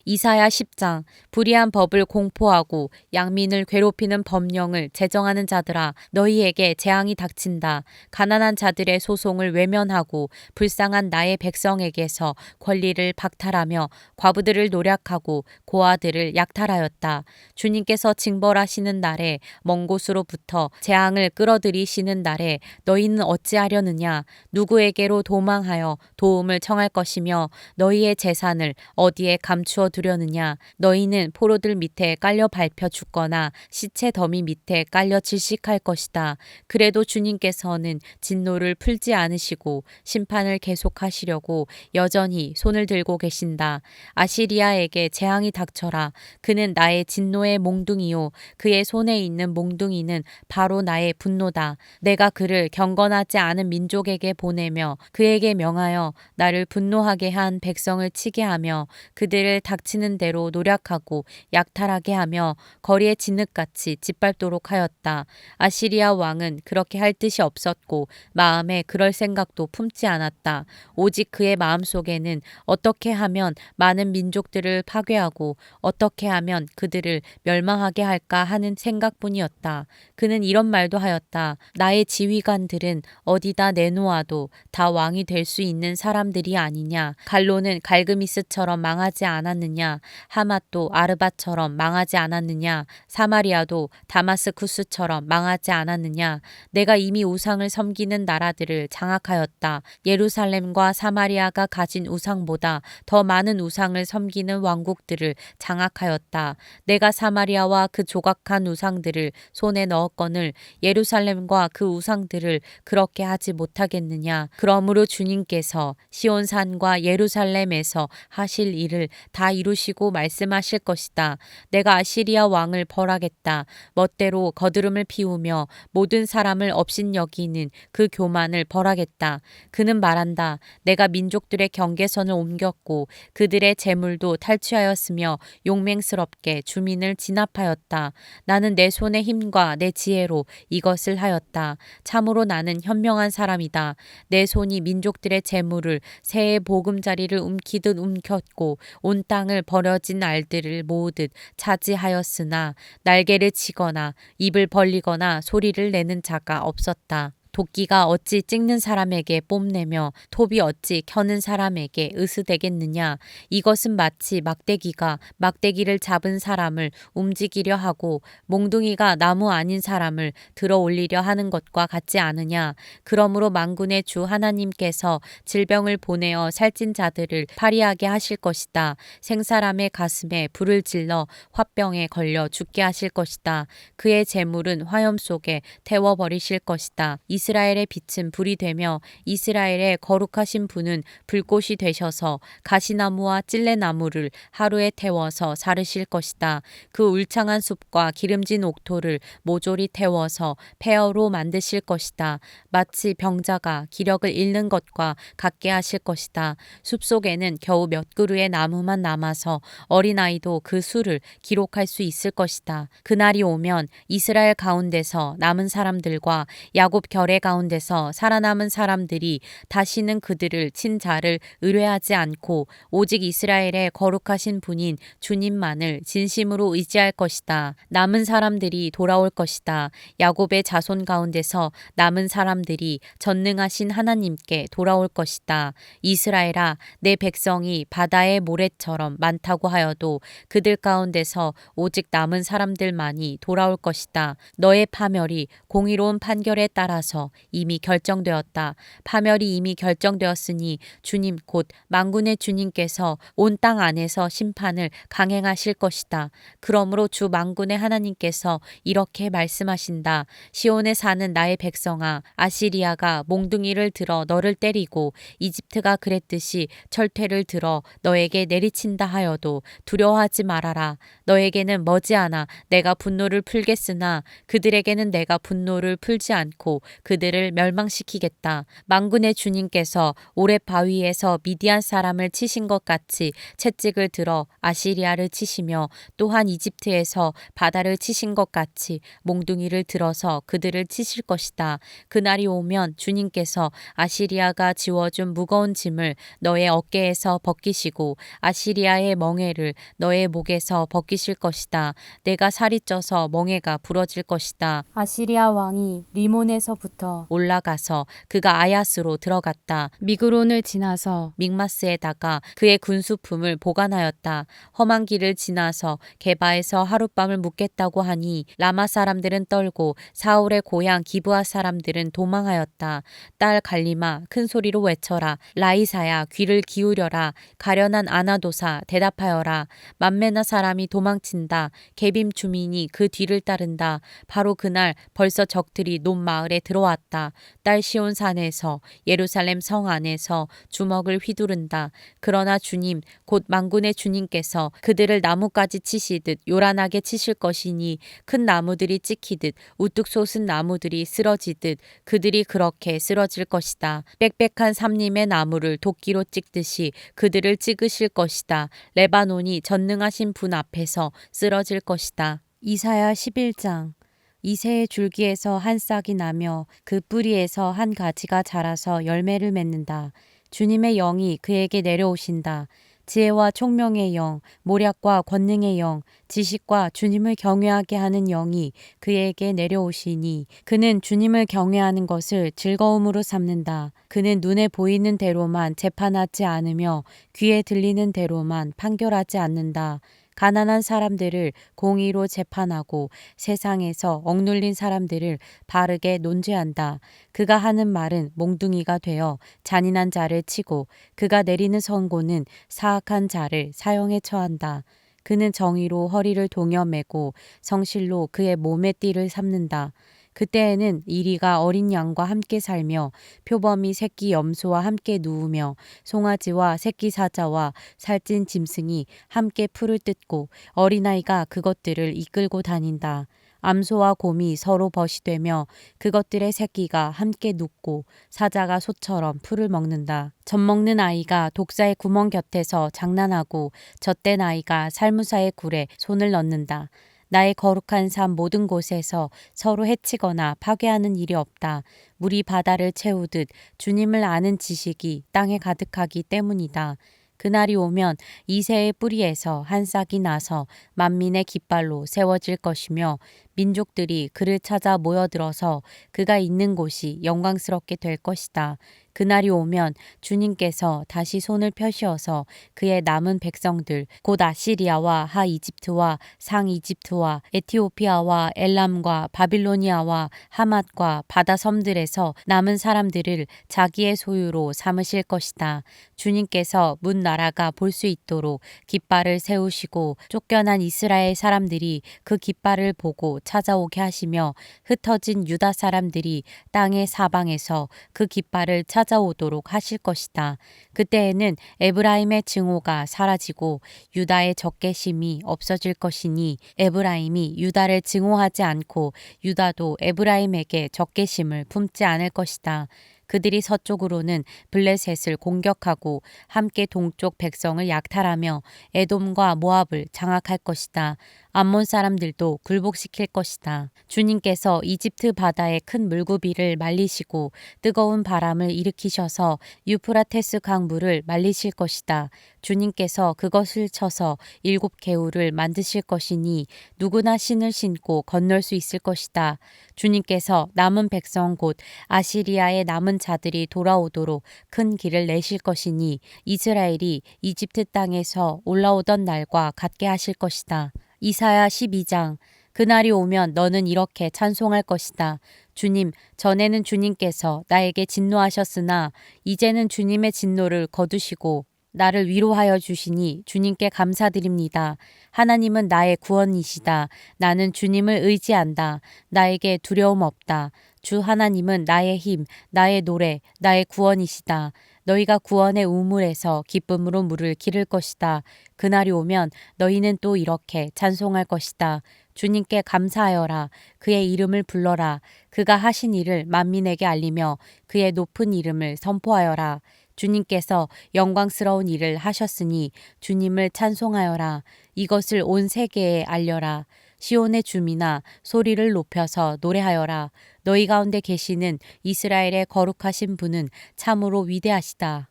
이사야 10장. 불의한 법을 공포하고 양민을 괴롭히는 법령을 제정하는 자들아, 너희에게 재앙이 닥친다. 가난한 자들의 소송을 외면하고 불쌍한 나의 백성에게서 권리를 박탈하며 과부들을 노략하고 고아들을 약탈하였다. 주님께서 징벌하시는 날에, 먼 곳으로부터 재앙을 끌어들이시는 날에 너희는 어찌하려느냐? 누구에게로 도망하여 도움을 청할 것이며 너희의 재산을 어디에 감추어 두려느냐? 너희는 포로들 밑에 깔려 밟혀 죽거나 시체 더미 밑에 깔려 질식할 것이다. 그래도 주님께서는 진노를 풀지 않으시고 심판을 계속하시려고 여전히 손을 들고 계신다. 아시리아에게 재앙이 닥쳐라. 그는 나의 진노의 몽둥이요, 그의 손에 있는 몽둥이는 바로 나의 분노다. 내가 그를 경건하지 않은 민족에게 보내며 그에게 명하여 나를 분노하게 한 백성을 치게 하며 그들을 닥치는 대로 노략하고 약탈하게 하며 거리에 진흙같이 짓밟도록 하였다. 아시리아 왕은 그렇게 할 뜻이 없었고 마음에 그럴 생각도 품지 않았다. 오직 그의 마음속에는 어떻게 하면 많은 민족들을 파괴하고 어떻게 하면 그들을 멸망하게 할까 하는 생각뿐이었다. 그는 이런 말도 하였다. 나의 지휘관들은 어디다 내놓아도 다 왕이 될 수 있는 사람들이 아니냐. 갈로는 갈그미스처럼 망하지 않았느냐. 하맛도 아르바처럼 망하지 않았느냐. 사마리아도 다마스쿠스처럼 망하지 않았느냐. 내가 이미 우상을 섬기는 나라들을 장악하였다. 예루살렘과 사마리아가 가진 우상보다 더 많은 우상을 섬기는 왕국들을 장악하였다. 내가 사마리아와 그 조각한 우상들을 손에 넣었거늘 예루살렘과 그 우상들을 그렇게 하지 못하겠느냐. 그러므로 주님께서 시온산과 예루살렘에서 하실 일을 다 이루시고 말씀하실 것이다. 내가 아시리아 왕을 벌하겠다. 멋대로 거드름을 피우며 모든 사람을 업신여기는 그 교만을 벌하겠다. 그는 말한다. 내가 민족들의 경계선을 옮겼고 그들의 재물도 탈취하였으며 용맹스럽게 주민을 진압하였다. 나는 내 손의 힘과 내 지혜로 이것을 하였다. 참으로 나는 현명한 사람이다. 내 손이 민족들의 재물을 새의 보금자리를 움키듯 움켰고 온 땅을 버려진 알들을 모으듯 차지하였으나 날개를 치거나 입을 벌리거나 소리를 내는 자가 없었다. 도끼가 어찌 찍는 사람에게 뽐내며 톱이 어찌 켜는 사람에게 으스대겠느냐. 이것은 마치 막대기가 막대기를 잡은 사람을 움직이려 하고 몽둥이가 나무 아닌 사람을 들어 올리려 하는 것과 같지 않으냐. 그러므로 만군의 주 하나님께서 질병을 보내어 살찐 자들을 파리하게 하실 것이다. 생사람의 가슴에 불을 질러 화병에 걸려 죽게 하실 것이다. 그의 재물은 화염 속에 태워버리실 것이다. 이스라엘의 빛은 불이 되며 이스라엘의 거룩하신 분은 불꽃이 되셔서 가시나무와 찔레나무를 하루에 태워서 사르실 것이다. 그 울창한 숲과 기름진 옥토를 모조리 태워서 폐허로 만드실 것이다. 마치 병자가 기력을 잃는 것과 같게 하실 것이다. 숲속에는 겨우 몇 그루의 나무만 남아서 어린아이도 그 수를 기록할 수 있을 것이다. 그날이 오면 이스라엘 가운데서 남은 사람들과 야곱 결의 가운데서 살아남은 사람들이 다시는 그들을 친 자를 의뢰하지 않고 오직 이스라엘의 거룩하신 분인 주님만을 진심으로 의지할 것이다. 남은 사람들이 돌아올 것이다. 야곱의 자손 가운데서 남은 사람들이 전능하신 하나님께 돌아올 것이다. 이스라엘아, 내 백성이 바다의 모래처럼 많다고 하여도 그들 가운데서 오직 남은 사람들만이 돌아올 것이다. 너의 파멸이 공의로운 판결에 따라서 이미 결정되었다. 파멸이 이미 결정되었으니 주님 곧 만군의 주님께서 온 땅 안에서 심판을 강행하실 것이다. 그러므로 주 만군의 하나님께서 이렇게 말씀하신다. 시온에 사는 나의 백성아, 아시리아가 몽둥이를 들어 너를 때리고 이집트가 그랬듯이 철퇴를 들어 너에게 내리친다 하여도 두려워하지 말아라. 너에게는 머지않아 내가 분노를 풀겠으나 그들에게는 내가 분노를 풀지 않고 그들을 멸망시키겠다. 만군의 주님께서 오렙 바위에서 미디안 사람을 치신 것 같이 채찍을 들어 아시리아를 치시며 또한 이집트에서 바다를 치신 것 같이 몽둥이를 들어서 그들을 치실 것이다. 그날이 오면 주님께서 아시리아가 지워준 무거운 짐을 너의 어깨에서 벗기시고 아시리아의 멍에를 너의 목에서 벗기실 것이다. 내가 살이 쪄서 멍에가 부러질 것이다. 아시리아 왕이 리몬에서부터 올라가서 그가 아야스로 들어갔다. 미그론을 지나서 믹마스에다가 그의 군수품을 보관하였다. 험한 길을 지나서 게바에서 하룻밤을 묵겠다고 하니 라마 사람들은 떨고 사울의 고향 기브아 사람들은 도망하였다. 딸 갈리마 큰 소리로 외쳐라. 라이사야 귀를 기울여라. 가련한 아나도사 대답하여라. 만메나 사람이 도망친다. 게빔 주민이 그 뒤를 따른다. 바로 그날 벌써 적들이 논 마을에 들어왔다. 딸 시온 산에서 예루살렘 성 안에서 주먹을 휘두른다. 그러나 주님 곧 만군의 주님께서 그들을 나뭇가지 치시듯 요란하게 치실 것이니 큰 나무들이 찍히듯 우뚝 솟은 나무들이 쓰러지듯 그들이 그렇게 쓰러질 것이다. 빽빽한 삼림의 나무를 도끼로 찍듯이 그들을 찍으실 것이다. 레바논이 전능하신 분 앞에서 쓰러질 것이다. 이사야 11장. 이새의 줄기에서 한 싹이 나며 그 뿌리에서 한 가지가 자라서 열매를 맺는다. 주님의 영이 그에게 내려오신다. 지혜와 총명의 영, 모략과 권능의 영, 지식과 주님을 경외하게 하는 영이 그에게 내려오시니 그는 주님을 경외하는 것을 즐거움으로 삼는다. 그는 눈에 보이는 대로만 재판하지 않으며 귀에 들리는 대로만 판결하지 않는다. 가난한 사람들을 공의로 재판하고 세상에서 억눌린 사람들을 바르게 논죄한다. 그가 하는 말은 몽둥이가 되어 잔인한 자를 치고 그가 내리는 선고는 사악한 자를 사형에 처한다. 그는 정의로 허리를 동여매고 성실로 그의 몸의 띠를 삼는다. 그때에는 이리가 어린 양과 함께 살며 표범이 새끼 염소와 함께 누우며 송아지와 새끼 사자와 살찐 짐승이 함께 풀을 뜯고 어린아이가 그것들을 이끌고 다닌다. 암소와 곰이 서로 벗이되며 그것들의 새끼가 함께 눕고 사자가 소처럼 풀을 먹는다. 젖먹는 아이가 독사의 구멍 곁에서 장난하고 젖된 아이가 살무사의 굴에 손을 넣는다. 나의 거룩한 삶 모든 곳에서 서로 해치거나 파괴하는 일이 없다. 물이 바다를 채우듯 주님을 아는 지식이 땅에 가득하기 때문이다. 그날이 오면 이새의 뿌리에서 한 싹이 나서 만민의 깃발로 세워질 것이며 민족들이 그를 찾아 모여들어서 그가 있는 곳이 영광스럽게 될 것이다. 그날이 오면 주님께서 다시 손을 펴시어서 그의 남은 백성들 곧 아시리아와 하 이집트와 상 이집트와 에티오피아와 엘람과 바빌로니아와 하맛과 바다 섬들에서 남은 사람들을 자기의 소유로 삼으실 것이다. 주님께서 문 나라가 볼 수 있도록 깃발을 세우시고 쫓겨난 이스라엘 사람들이 그 깃발을 보고 찾아오게 하시며 흩어진 유다 사람들이 땅의 사방에서 그 깃발을 찾아오도록 하실 것이다. 그때에는 에브라임의 증오가 사라지고 유다의 적개심이 없어질 것이니 에브라임이 유다를 증오하지 않고 유다도 에브라임에게 적개심을 품지 않을 것이다. 그들이 서쪽으로는 블레셋을 공격하고 함께 동쪽 백성을 약탈하며 에돔과 모압을 장악할 것이다. 암몬 사람들도 굴복시킬 것이다. 주님께서 이집트 바다의 큰 물고기를 말리시고 뜨거운 바람을 일으키셔서 유프라테스 강물을 말리실 것이다. 주님께서 그것을 쳐서 7개울을 만드실 것이니 누구나 신을 신고 건널 수 있을 것이다. 주님께서 남은 백성 곧 아시리아의 남은 자들이 돌아오도록 큰 길을 내실 것이니 이스라엘이 이집트 땅에서 올라오던 날과 같게 하실 것이다. 이사야 12장. 그날이 오면 너는 이렇게 찬송할 것이다. 주님, 전에는 주님께서 나에게 진노하셨으나 이제는 주님의 진노를 거두시고 나를 위로하여 주시니 주님께 감사드립니다. 하나님은 나의 구원이시다. 나는 주님을 의지한다. 나에게 두려움 없다. 주 하나님은 나의 힘, 나의 노래, 나의 구원이시다. 너희가 구원의 우물에서 기쁨으로 물을 기를 것이다. 그날이 오면 너희는 또 이렇게 찬송할 것이다. 주님께 감사하여라. 그의 이름을 불러라. 그가 하신 일을 만민에게 알리며 그의 높은 이름을 선포하여라. 주님께서 영광스러운 일을 하셨으니 주님을 찬송하여라. 이것을 온 세계에 알려라. 시온의 주민아 소리를 높여서 노래하여라. 너희 가운데 계시는 이스라엘의 거룩하신 분은 참으로 위대하시다.